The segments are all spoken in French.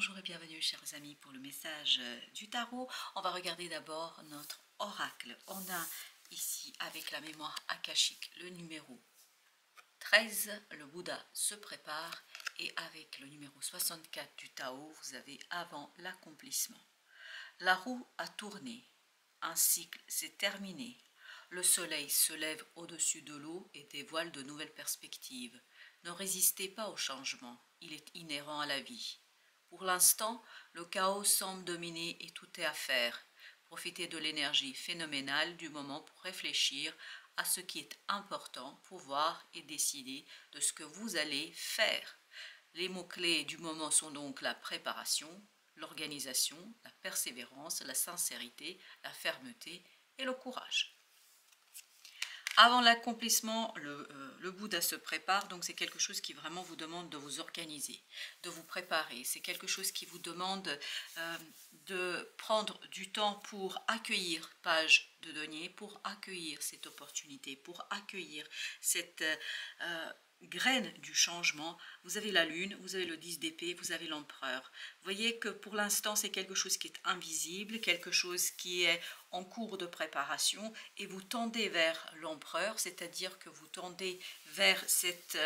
Bonjour et bienvenue chers amis pour le message du tarot. On va regarder d'abord notre oracle. On a ici avec la mémoire akashique le numéro 13, le Bouddha se prépare, et avec le numéro 64 du Tao, vous avez avant l'accomplissement. La roue a tourné, un cycle s'est terminé, le soleil se lève au-dessus de l'eau et dévoile de nouvelles perspectives. Ne résistez pas au changement, il est inhérent à la vie. Pour l'instant, le chaos semble dominer et tout est à faire. Profitez de l'énergie phénoménale du moment pour réfléchir à ce qui est important pour voir et décider de ce que vous allez faire. Les mots-clés du moment sont donc la préparation, l'organisation, la persévérance, la sincérité, la fermeté et le courage. Avant l'accomplissement, le Bouddha se prépare, donc c'est quelque chose qui vraiment vous demande de vous organiser, de vous préparer. C'est quelque chose qui vous demande de prendre du temps pour accueillir page de denier, pour accueillir cette opportunité, pour accueillir cette graine du changement. Vous avez la lune, vous avez le 10 d'épée, vous avez l'empereur. Vous voyez que pour l'instant c'est quelque chose qui est invisible, quelque chose qui est en cours de préparation, et vous tendez vers l'empereur, c'est-à-dire que vous tendez vers cette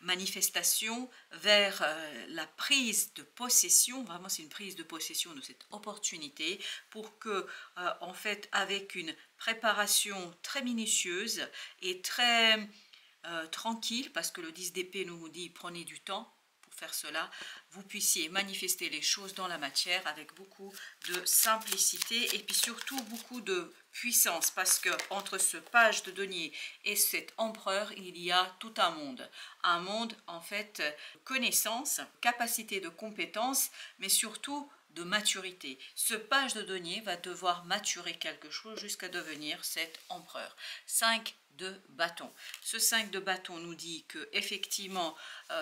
manifestation, vers la prise de possession. Vraiment c'est une prise de possession de cette opportunité pour que en fait avec une préparation très minutieuse et très tranquille, parce que le 10 d'épée nous dit prenez du temps pour faire cela, vous puissiez manifester les choses dans la matière avec beaucoup de simplicité et puis surtout beaucoup de puissance, parce que entre ce page de denier et cet empereur, il y a tout un monde en fait de connaissance, capacité de compétence, mais surtout de maturité. Ce page de denier va devoir maturer quelque chose jusqu'à devenir cet empereur. 5 de bâton. Ce 5 de bâton nous dit que effectivement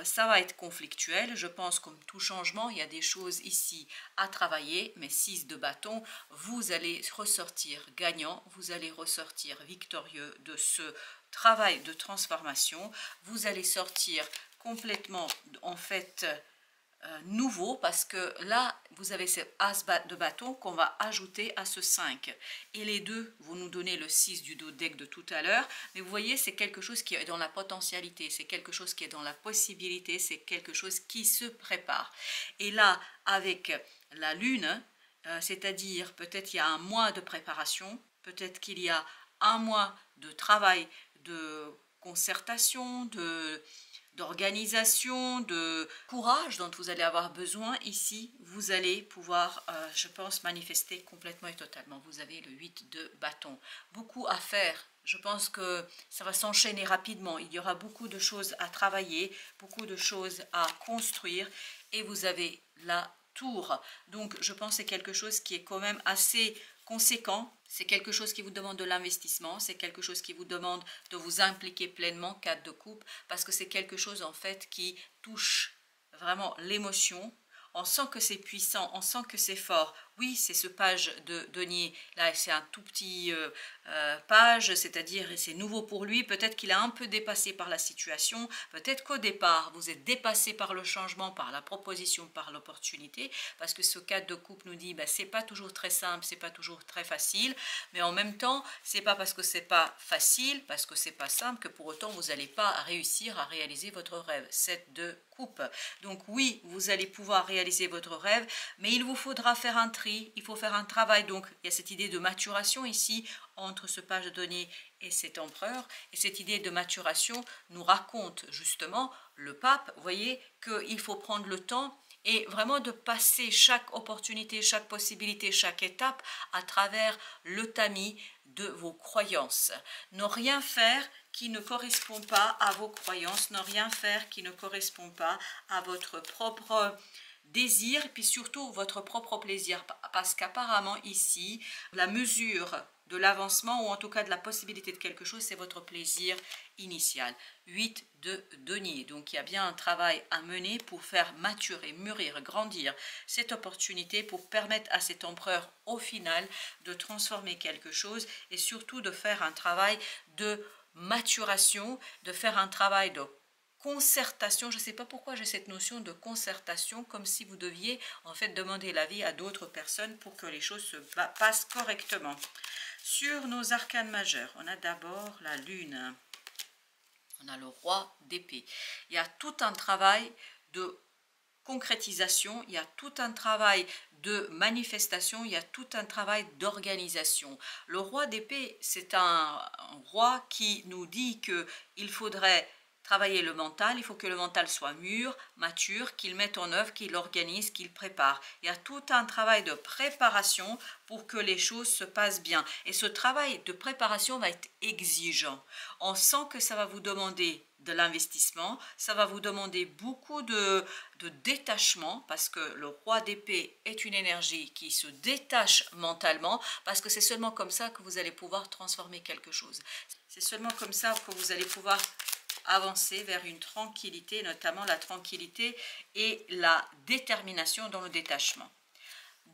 ça va être conflictuel. Je pense comme tout changement, il y a des choses ici à travailler, mais 6 de bâton, vous allez ressortir gagnant, vous allez ressortir victorieux de ce travail de transformation. Vous allez sortir complètement en fait nouveau, parce que là vous avez ce as de bâton qu'on va ajouter à ce 5, et les deux vont nous donner le 6 du deck de tout à l'heure. Mais vous voyez, c'est quelque chose qui est dans la potentialité, c'est quelque chose qui est dans la possibilité, c'est quelque chose qui se prépare. Et là avec la lune, c'est-à-dire peut-être il y a un mois de préparation, peut-être qu'il y a un mois de travail, de concertation, d'organisation, de courage dont vous allez avoir besoin. Ici, vous allez pouvoir, je pense, manifester complètement et totalement. Vous avez le 8 de bâton. Beaucoup à faire. Je pense que ça va s'enchaîner rapidement. Il y aura beaucoup de choses à travailler, beaucoup de choses à construire, et vous avez la tour. Donc, je pense que c'est quelque chose qui est quand même assez conséquent. C'est quelque chose qui vous demande de l'investissement, c'est quelque chose qui vous demande de vous impliquer pleinement, 4 de coupe, parce que c'est quelque chose en fait qui touche vraiment l'émotion. On sent que c'est puissant, on sent que c'est fort. Oui, c'est ce page de denier, là c'est un tout petit page, c'est-à-dire c'est nouveau pour lui. Peut-être qu'il a un peu dépassé par la situation, peut-être qu'au départ vous êtes dépassé par le changement, par la proposition, par l'opportunité, parce que ce 4 de coupe nous dit c'est pas toujours très simple, c'est pas toujours très facile, mais en même temps c'est pas parce que c'est pas facile, parce que c'est pas simple, que pour autant vous n'allez pas réussir à réaliser votre rêve. 7 de coupe. Donc oui, vous allez pouvoir réaliser votre rêve, mais il vous faudra faire un tri, il faut faire un travail. Donc il y a cette idée de maturation ici entre ce page de denier et cet empereur, et cette idée de maturation nous raconte justement le pape. Vous voyez qu'il faut prendre le temps et vraiment de passer chaque opportunité, chaque possibilité, chaque étape à travers le tamis de vos croyances. Ne rien faire qui ne correspond pas à vos croyances, ne rien faire qui ne correspond pas à votre propre désir, et puis surtout votre propre plaisir, parce qu'apparemment ici, la mesure de l'avancement, ou en tout cas de la possibilité de quelque chose, c'est votre plaisir initial. 8 de denier, donc il y a bien un travail à mener pour faire maturer, mûrir, grandir cette opportunité, pour permettre à cet empereur au final de transformer quelque chose, et surtout de faire un travail de maturation, de faire un travail de concertation. Je ne sais pas pourquoi j'ai cette notion de concertation, comme si vous deviez en fait demander l'avis à d'autres personnes pour que les choses se passent correctement. Sur nos arcanes majeurs, on a d'abord la lune, on a le roi d'épée. Il y a tout un travail de concrétisation, il y a tout un travail de manifestation, il y a tout un travail d'organisation. Le roi d'épée, c'est un roi qui nous dit qu'il faudrait travailler le mental, il faut que le mental soit mûr, mature, qu'il mette en œuvre, qu'il organise, qu'il prépare. Il y a tout un travail de préparation pour que les choses se passent bien. Et ce travail de préparation va être exigeant. On sent que ça va vous demander de l'investissement, ça va vous demander beaucoup de détachement, parce que le roi d'épée est une énergie qui se détache mentalement, parce que c'est seulement comme ça que vous allez pouvoir transformer quelque chose. C'est seulement comme ça que vous allez pouvoir avancer vers une tranquillité, notamment la tranquillité et la détermination dans le détachement.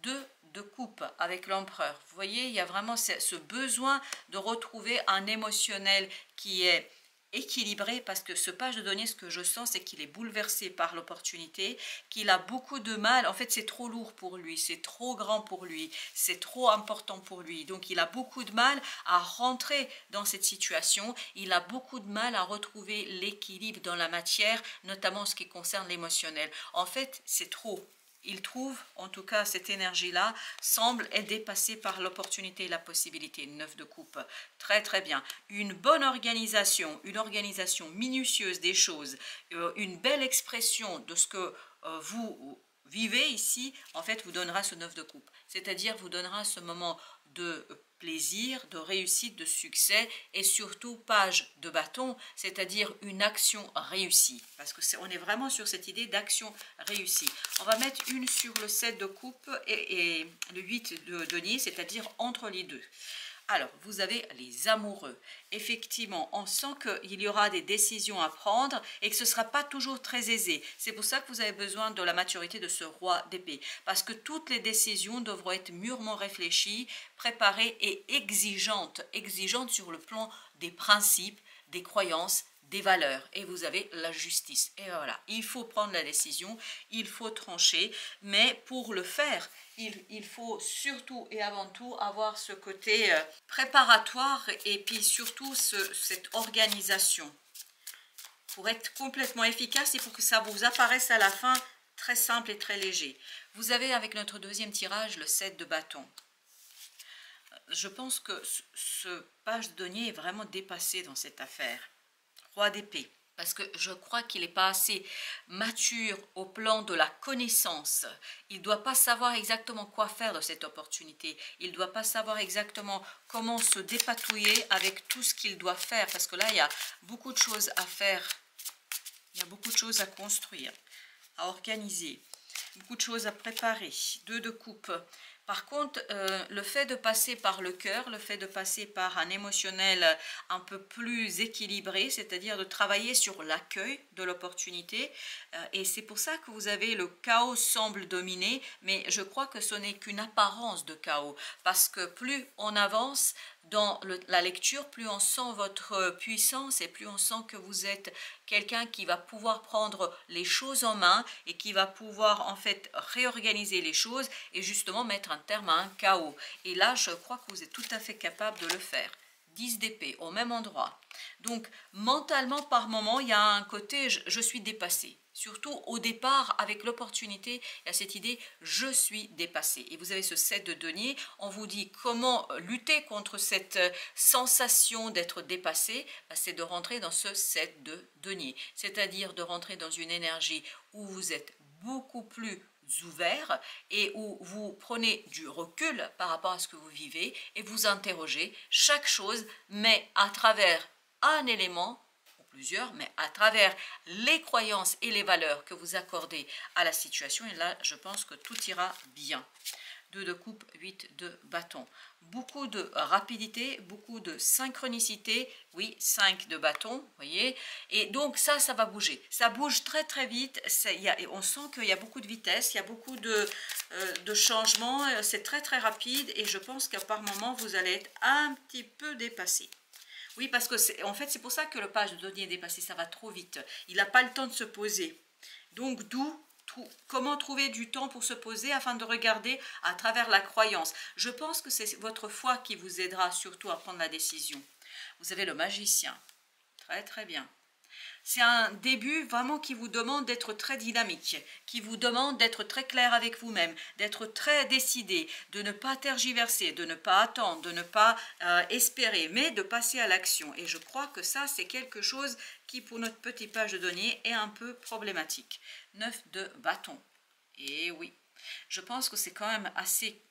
2 de coupe avec l'empereur. Vous voyez, il y a vraiment ce besoin de retrouver un émotionnel qui est équilibré, parce que ce page de denier, ce que je sens, c'est qu'il est bouleversé par l'opportunité, qu'il a beaucoup de mal. En fait, c'est trop lourd pour lui, c'est trop grand pour lui, c'est trop important pour lui. Donc, il a beaucoup de mal à rentrer dans cette situation. Il a beaucoup de mal à retrouver l'équilibre dans la matière, notamment en ce qui concerne l'émotionnel. En fait, c'est trop. Il trouve, en tout cas cette énergie-là, semble être dépassée par l'opportunité et la possibilité. 9 de coupe, très très bien. Une bonne organisation, une organisation minutieuse des choses, une belle expression de ce que vous vivez ici, en fait vous donnera ce 9 de coupe. C'est-à-dire vous donnera ce moment de plaisir, de réussite, de succès, et surtout page de bâton, c'est-à-dire une action réussie, parce que on est vraiment sur cette idée d'action réussie. On va mettre une sur le 7 de coupe et le 8 de denier, c'est-à-dire entre les deux. Alors, vous avez les amoureux. Effectivement, on sent qu'il y aura des décisions à prendre et que ce ne sera pas toujours très aisé. C'est pour ça que vous avez besoin de la maturité de ce roi d'épée. Parce que toutes les décisions devront être mûrement réfléchies, préparées et exigeantes. Exigeantes sur le plan des principes, des croyances, des valeurs. Et vous avez la justice. Et voilà, il faut prendre la décision, il faut trancher. Mais pour le faire, il faut surtout et avant tout avoir ce côté préparatoire et puis surtout cette organisation pour être complètement efficace et pour que ça vous apparaisse à la fin très simple et très léger. Vous avez avec notre deuxième tirage le 7 de bâton. Je pense que ce page de denier est vraiment dépassé dans cette affaire. Roi d'épée. Parce que je crois qu'il n'est pas assez mature au plan de la connaissance. Il ne doit pas savoir exactement quoi faire de cette opportunité. Il ne doit pas savoir exactement comment se dépatouiller avec tout ce qu'il doit faire. Parce que là, il y a beaucoup de choses à faire. Il y a beaucoup de choses à construire, à organiser. Beaucoup de choses à préparer. 2 de coupe. Par contre, le fait de passer par le cœur, le fait de passer par un émotionnel un peu plus équilibré, c'est-à-dire de travailler sur l'accueil de l'opportunité, et c'est pour ça que vous avez le chaos semble dominer, mais je crois que ce n'est qu'une apparence de chaos, parce que plus on avance dans la lecture, plus on sent votre puissance et plus on sent que vous êtes quelqu'un qui va pouvoir prendre les choses en main et qui va pouvoir en fait réorganiser les choses et justement mettre un terme à un chaos. Et là, je crois que vous êtes tout à fait capable de le faire. 10 d'épée au même endroit. Donc mentalement par moment, il y a un côté je suis dépassé. Surtout au départ, avec l'opportunité, il y a cette idée « je suis dépassé ». Et vous avez ce 7 de denier, on vous dit comment lutter contre cette sensation d'être dépassé, c'est de rentrer dans ce 7 de denier. C'est-à-dire de rentrer dans une énergie où vous êtes beaucoup plus ouvert et où vous prenez du recul par rapport à ce que vous vivez et vous interrogez chaque chose, mais à travers un élément plusieurs, mais à travers les croyances et les valeurs que vous accordez à la situation. Et là, je pense que tout ira bien. 2 de coupe, 8 de bâton. Beaucoup de rapidité, beaucoup de synchronicité. Oui, 5 de bâton, vous voyez. Et donc ça va bouger. Ça bouge très très vite. On sent qu'il y a beaucoup de vitesse, il y a beaucoup de changements. C'est très très rapide et je pense qu'à par moment, vous allez être un petit peu dépassé. Oui, parce que en fait, c'est pour ça que le page de denier est dépassé, ça va trop vite. Il n'a pas le temps de se poser. Donc, d'où comment trouver du temps pour se poser afin de regarder à travers la croyance. Je pense que c'est votre foi qui vous aidera surtout à prendre la décision. Vous avez le magicien. Très, très bien. C'est un début vraiment qui vous demande d'être très dynamique, qui vous demande d'être très clair avec vous-même, d'être très décidé, de ne pas tergiverser, de ne pas attendre, de ne pas espérer, mais de passer à l'action. Et je crois que ça, c'est quelque chose qui, pour notre petit page de denier, est un peu problématique. 9 de bâton. Et oui, je pense que c'est quand même assez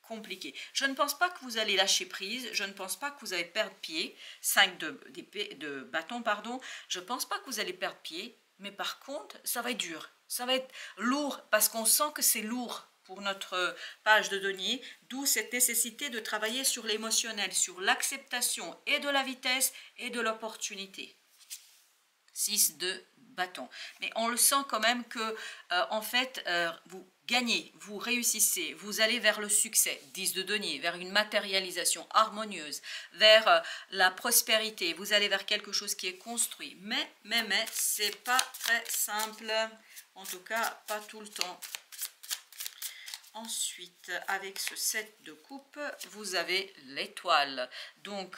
compliqué. Je ne pense pas que vous allez lâcher prise, je ne pense pas que vous allez perdre pied, 5 de bâton, pardon, je ne pense pas que vous allez perdre pied, mais par contre, ça va être dur, ça va être lourd, parce qu'on sent que c'est lourd pour notre page de denier, d'où cette nécessité de travailler sur l'émotionnel, sur l'acceptation et de la vitesse et de l'opportunité. 6 de bâton. Mais on le sent quand même que, en fait, vous gagnez, vous réussissez, vous allez vers le succès, 10 de denier, vers une matérialisation harmonieuse, vers la prospérité, vous allez vers quelque chose qui est construit. Mais, c'est pas très simple, en tout cas, pas tout le temps. Ensuite, avec ce 7 de coupe, vous avez l'étoile. Donc,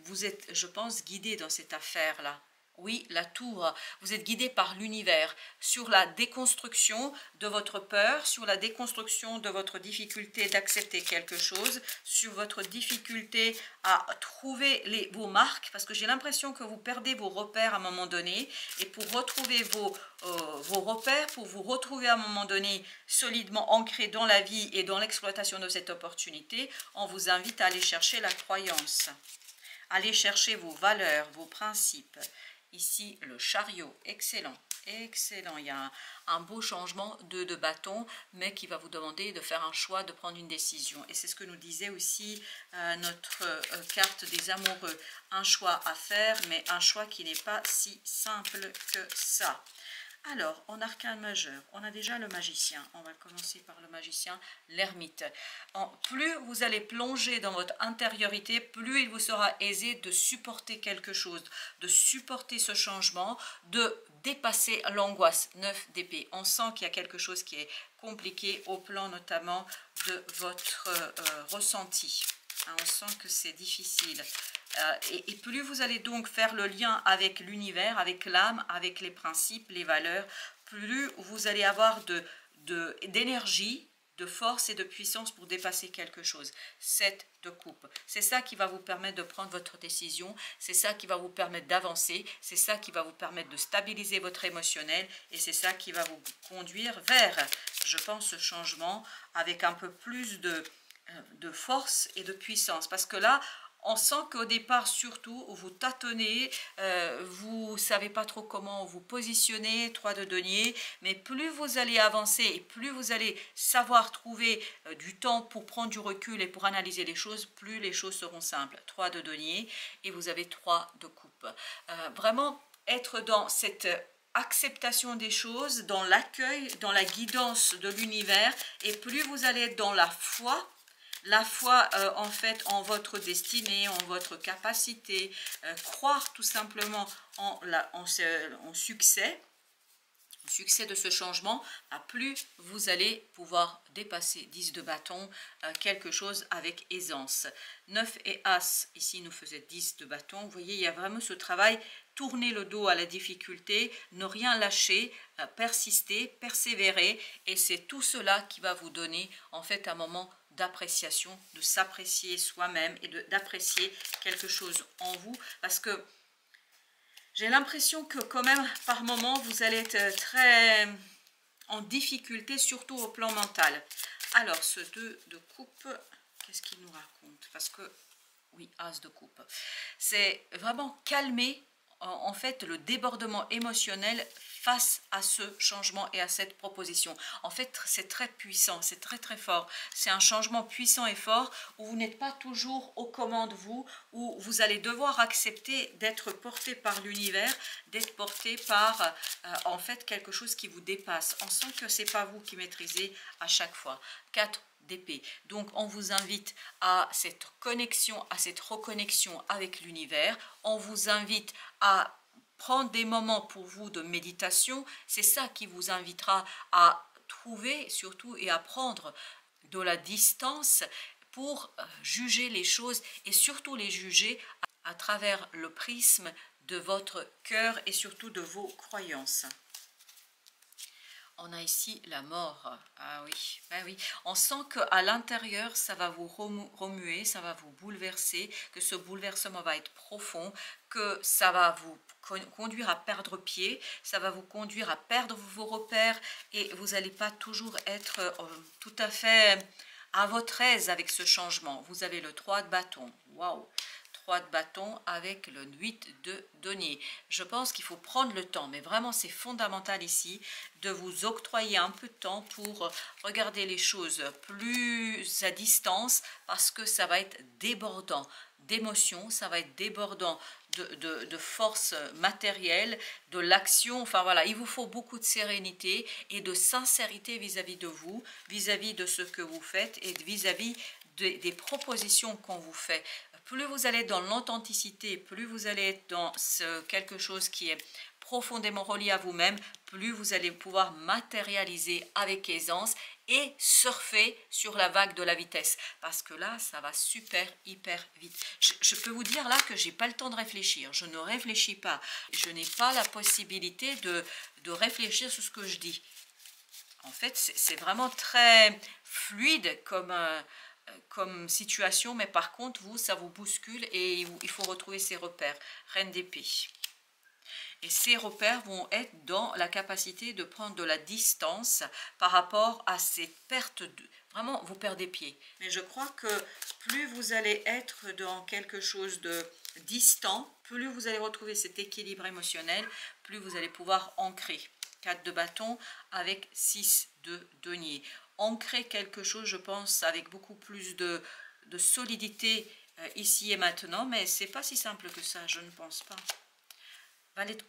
vous êtes, je pense, guidé dans cette affaire-là. Oui, la tour, vous êtes guidé par l'univers sur la déconstruction de votre peur, sur la déconstruction de votre difficulté d'accepter quelque chose, sur votre difficulté à trouver vos marques, parce que j'ai l'impression que vous perdez vos repères à un moment donné, et pour retrouver vos repères, pour vous retrouver à un moment donné solidement ancré dans la vie et dans l'exploitation de cette opportunité, on vous invite à aller chercher la croyance, aller chercher vos valeurs, vos principes. Ici, le chariot, excellent, excellent. Il y a un beau changement de bâton, mais qui va vous demander de faire un choix, de prendre une décision. Et c'est ce que nous disait aussi notre carte des amoureux. Un choix à faire, mais un choix qui n'est pas si simple que ça. Alors, en arcane majeur, on a déjà le magicien. On va commencer par le magicien, l'ermite. Plus vous allez plonger dans votre intériorité, plus il vous sera aisé de supporter quelque chose, de supporter ce changement, de dépasser l'angoisse. 9 d'épée. On sent qu'il y a quelque chose qui est compliqué au plan notamment de votre ressenti. On sent que c'est difficile. Et plus vous allez donc faire le lien avec l'univers, avec l'âme, avec les principes, les valeurs, plus vous allez avoir d'énergie, de force et de puissance pour dépasser quelque chose. 7 de coupe. C'est ça qui va vous permettre de prendre votre décision, c'est ça qui va vous permettre d'avancer, c'est ça qui va vous permettre de stabiliser votre émotionnel et c'est ça qui va vous conduire vers, je pense, ce changement avec un peu plus de force et de puissance. Parce que là, on sent qu'au départ, surtout, vous tâtonnez, vous ne savez pas trop comment vous positionner, 3 de denier, mais plus vous allez avancer et plus vous allez savoir trouver du temps pour prendre du recul et pour analyser les choses, plus les choses seront simples. 3 de denier et vous avez 3 de coupe. Vraiment, être dans cette acceptation des choses, dans l'accueil, dans la guidance de l'univers, et plus vous allez être dans la foi en fait en votre destinée, en votre capacité, croire tout simplement en succès de ce changement, plus vous allez pouvoir dépasser 10 de bâton, quelque chose avec aisance. 9 et As, ici nous faisait 10 de bâton. Vous voyez, il y a vraiment ce travail, tourner le dos à la difficulté, ne rien lâcher, persister, persévérer, et c'est tout cela qui va vous donner en fait un moment d'appréciation, de s'apprécier soi-même et d'apprécier quelque chose en vous, parce que j'ai l'impression que quand même par moment vous allez être très en difficulté, surtout au plan mental. Alors ce 2 de coupe, qu'est-ce qu'il nous raconte? Parce que oui, As de coupe, c'est vraiment calmer en fait le débordement émotionnel face à ce changement et à cette proposition. En fait, c'est très puissant, c'est très très fort. C'est un changement puissant et fort où vous n'êtes pas toujours aux commandes vous, où vous allez devoir accepter d'être porté par l'univers, d'être porté par en fait quelque chose qui vous dépasse. On sent que c'est pas vous qui maîtrisez à chaque fois. 4 d'épée. Donc on vous invite à cette connexion, à cette reconnexion avec l'univers. On vous invite à prendre des moments pour vous de méditation. C'est ça qui vous invitera à trouver surtout et à prendre de la distance pour juger les choses et surtout les juger à travers le prisme de votre cœur et surtout de vos croyances. On a ici la mort. Ah oui, ben oui. On sent qu'à l'intérieur, ça va vous remuer, ça va vous bouleverser, que ce bouleversement va être profond, que ça va vous conduire à perdre pied, ça va vous conduire à perdre vos repères et vous n'allez pas toujours être tout à fait à votre aise avec ce changement. Vous avez le 3 de bâton. Waouh! De bâton avec le 8 de denier. Je pense qu'il faut prendre le temps, mais vraiment c'est fondamental ici de vous octroyer un peu de temps pour regarder les choses plus à distance parce que ça va être débordant d'émotions, ça va être débordant de force matérielle, de l'action. Enfin voilà, il vous faut beaucoup de sérénité et de sincérité vis-à-vis de vous, vis-à-vis de ce que vous faites et vis-à-vis des propositions qu'on vous fait. Plus vous allez être dans l'authenticité, plus vous allez être dans quelque chose qui est profondément relié à vous-même, plus vous allez pouvoir matérialiser avec aisance et surfer sur la vague de la vitesse. Parce que là, ça va super, hyper vite. Je peux vous dire là que je n'ai pas le temps de réfléchir. Je ne réfléchis pas. Je n'ai pas la possibilité de réfléchir sur ce que je dis. En fait, c'est vraiment très fluide comme situation, mais par contre, ça vous bouscule et il faut retrouver ses repères. Reine d'épée. Et ces repères vont être dans la capacité de prendre de la distance par rapport à cette perte de... Vraiment, vous perdez pied. Mais je crois que plus vous allez être dans quelque chose de distant, plus vous allez retrouver cet équilibre émotionnel, plus vous allez pouvoir ancrer. 4 de bâton avec 6 de denier. Ancrer quelque chose, je pense, avec beaucoup plus de solidité ici et maintenant, mais c'est pas si simple que ça, je ne pense pas. Valet de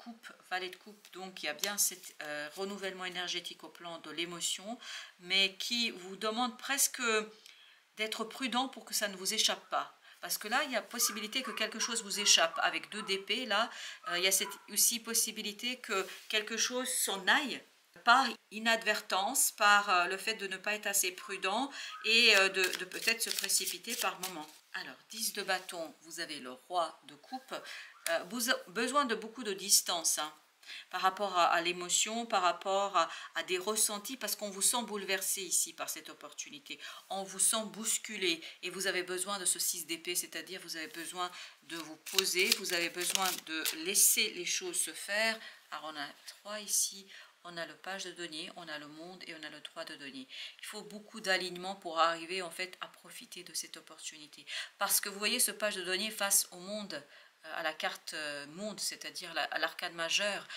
coupe, donc il y a bien cet renouvellement énergétique au plan de l'émotion, mais qui vous demande presque d'être prudent pour que ça ne vous échappe pas. Parce que là, il y a possibilité que quelque chose vous échappe. Avec 2 d'épée, là, il y a aussi possibilité que quelque chose s'en aille par inadvertance, par le fait de ne pas être assez prudent et de peut-être se précipiter par moment. Alors, 10 de bâton, vous avez le roi de coupe. Vous avez besoin de beaucoup de distance par rapport à l'émotion, par rapport à des ressentis, parce qu'on vous sent bouleversé ici par cette opportunité. On vous sent bousculé et vous avez besoin de ce 6 d'épée, c'est-à-dire vous avez besoin de vous poser, vous avez besoin de laisser les choses se faire. Alors on a 3 ici, on a le page de denier, on a le monde et on a le 3 de denier. Il faut beaucoup d'alignement pour arriver en fait à profiter de cette opportunité. Parce que vous voyez ce page de denier face au monde, à la carte monde, c'est-à-dire à l'arcane majeure,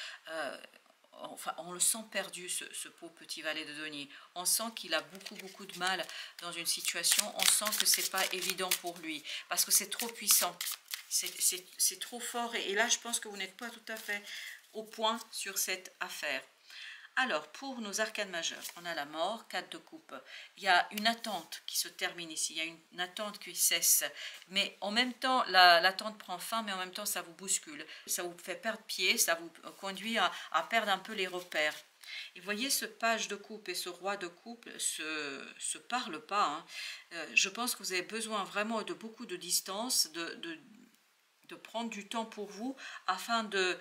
enfin, on le sent perdu, ce pauvre petit valet de denier. On sent qu'il a beaucoup de mal dans une situation, on sent que c'est pas évident pour lui, parce que c'est trop puissant, c'est trop fort, et là je pense que vous n'êtes pas tout à fait au point sur cette affaire. Alors, pour nos arcanes majeures, on a la mort, 4 de coupe. Il y a une attente qui se termine ici, il y a une attente qui cesse. Mais en même temps, l'attente prend fin, mais en même temps, ça vous bouscule. Ça vous fait perdre pied, ça vous conduit à perdre un peu les repères. Et voyez, ce page de coupe et ce roi de coupe se parlent pas. Hein. Je pense que vous avez besoin vraiment de beaucoup de distance, de prendre du temps pour vous afin de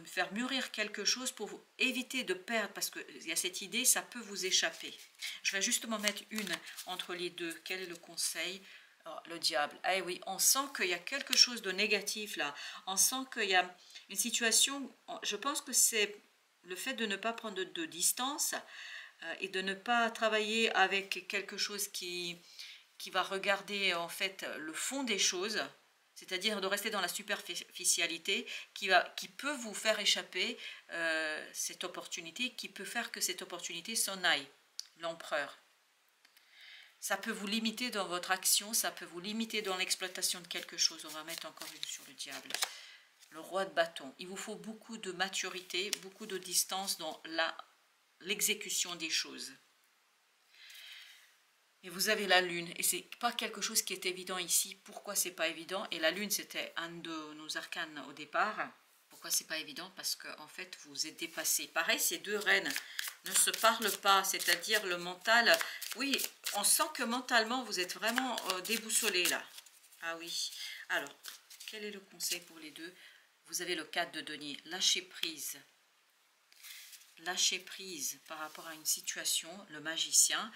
faire mûrir quelque chose pour vous éviter de perdre, parce qu'il y a cette idée, ça peut vous échapper. Je vais justement mettre une entre les deux. Quel est le conseil? Oh, le diable. Eh oui, on sent qu'il y a quelque chose de négatif là. On sent qu'il y a une situation, je pense que c'est le fait de ne pas prendre de distance et de ne pas travailler avec quelque chose qui va regarder en fait le fond des choses, c'est-à-dire de rester dans la superficialité qui peut vous faire échapper cette opportunité, qui peut faire que cette opportunité s'en aille. L'empereur. Ça peut vous limiter dans votre action, ça peut vous limiter dans l'exploitation de quelque chose. On va mettre encore une sur le diable. Le roi de bâton. Il vous faut beaucoup de maturité, beaucoup de distance dans l'exécution des choses. Et vous avez la lune, et c'est pas quelque chose qui est évident ici. Pourquoi c'est pas évident? Et la lune, c'était un de nos arcanes au départ. Pourquoi c'est pas évident? Parce que en fait, vous êtes dépassé. Pareil, ces deux reines ne se parlent pas, c'est-à-dire le mental. Oui, on sent que mentalement, vous êtes vraiment déboussolé là. Ah oui. Alors, quel est le conseil pour les deux? Vous avez le 4 de denier, lâcher prise. Lâcher prise par rapport à une situation, le magicien.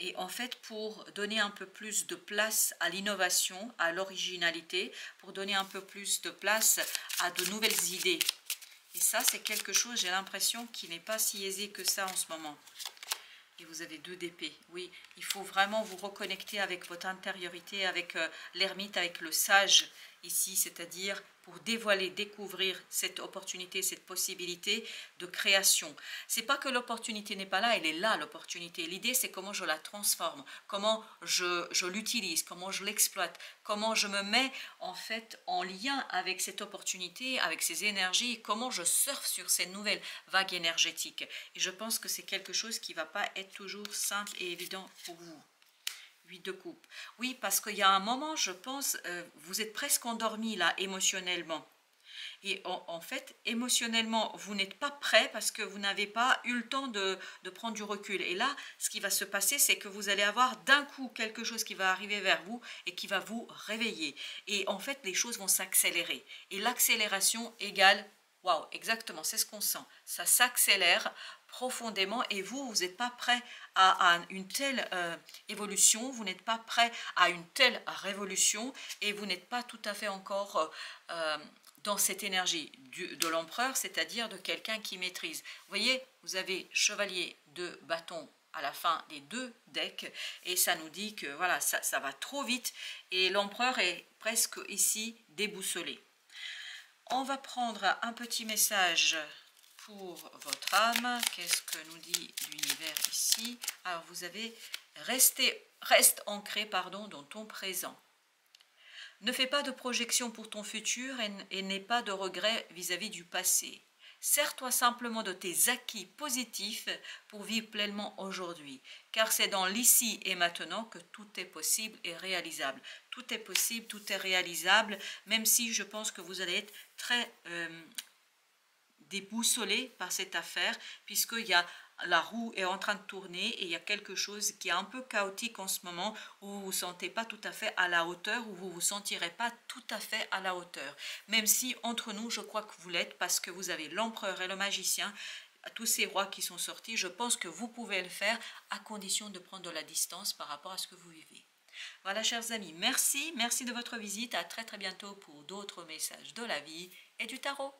Et en fait, pour donner un peu plus de place à l'innovation, à l'originalité, pour donner un peu plus de place à de nouvelles idées. Et ça, c'est quelque chose, j'ai l'impression, qui n'est pas si aisé que ça en ce moment. Et vous avez 2 d'épée. Oui, il faut vraiment vous reconnecter avec votre intériorité, avec l'ermite, avec le sage ici, c'est-à-dire pour dévoiler, découvrir cette opportunité, cette possibilité de création. C'est pas que l'opportunité n'est pas là, elle est là l'opportunité. L'idée c'est comment je la transforme, comment je l'utilise, comment je l'exploite, comment je me mets en fait en lien avec cette opportunité, avec ces énergies, comment je surfe sur ces nouvelles vagues énergétiques. Et je pense que c'est quelque chose qui ne va pas être toujours simple et évident pour vous. 8 de coupe. Oui, parce qu'il y a un moment, je pense, vous êtes presque endormi là, émotionnellement. Et en fait, émotionnellement, vous n'êtes pas prêt parce que vous n'avez pas eu le temps de prendre du recul. Et là, ce qui va se passer, c'est que vous allez avoir d'un coup quelque chose qui va arriver vers vous et qui va vous réveiller. Et en fait, les choses vont s'accélérer. Et l'accélération égale, waouh, exactement, c'est ce qu'on sent. Ça s'accélère profondément et vous n'êtes pas prêt à une telle évolution, vous n'êtes pas prêt à une telle révolution et vous n'êtes pas tout à fait encore dans cette énergie de l'empereur, c'est-à-dire de quelqu'un qui maîtrise. Vous voyez, vous avez chevalier de bâton à la fin des 2 decks et ça nous dit que voilà, ça va trop vite et l'empereur est presque ici déboussolé. On va prendre un petit message pour votre âme. Qu'est-ce que nous dit l'univers ici? Alors vous avez reste ancré pardon, dans ton présent. Ne fais pas de projection pour ton futur et n'aie pas de regrets vis-à-vis du passé. Sers-toi simplement de tes acquis positifs pour vivre pleinement aujourd'hui, car c'est dans l'ici et maintenant que tout est possible et réalisable. Tout est possible, tout est réalisable, même si je pense que vous allez être très déboussolé par cette affaire, puisqu'il y a la roue est en train de tourner et il y a quelque chose qui est un peu chaotique en ce moment où vous ne vous sentez pas tout à fait à la hauteur, où vous ne vous sentirez pas tout à fait à la hauteur. Même si entre nous, je crois que vous l'êtes parce que vous avez l'empereur et le magicien, tous ces rois qui sont sortis, je pense que vous pouvez le faire à condition de prendre de la distance par rapport à ce que vous vivez. Voilà chers amis, merci de votre visite, à très bientôt pour d'autres messages de la vie et du tarot.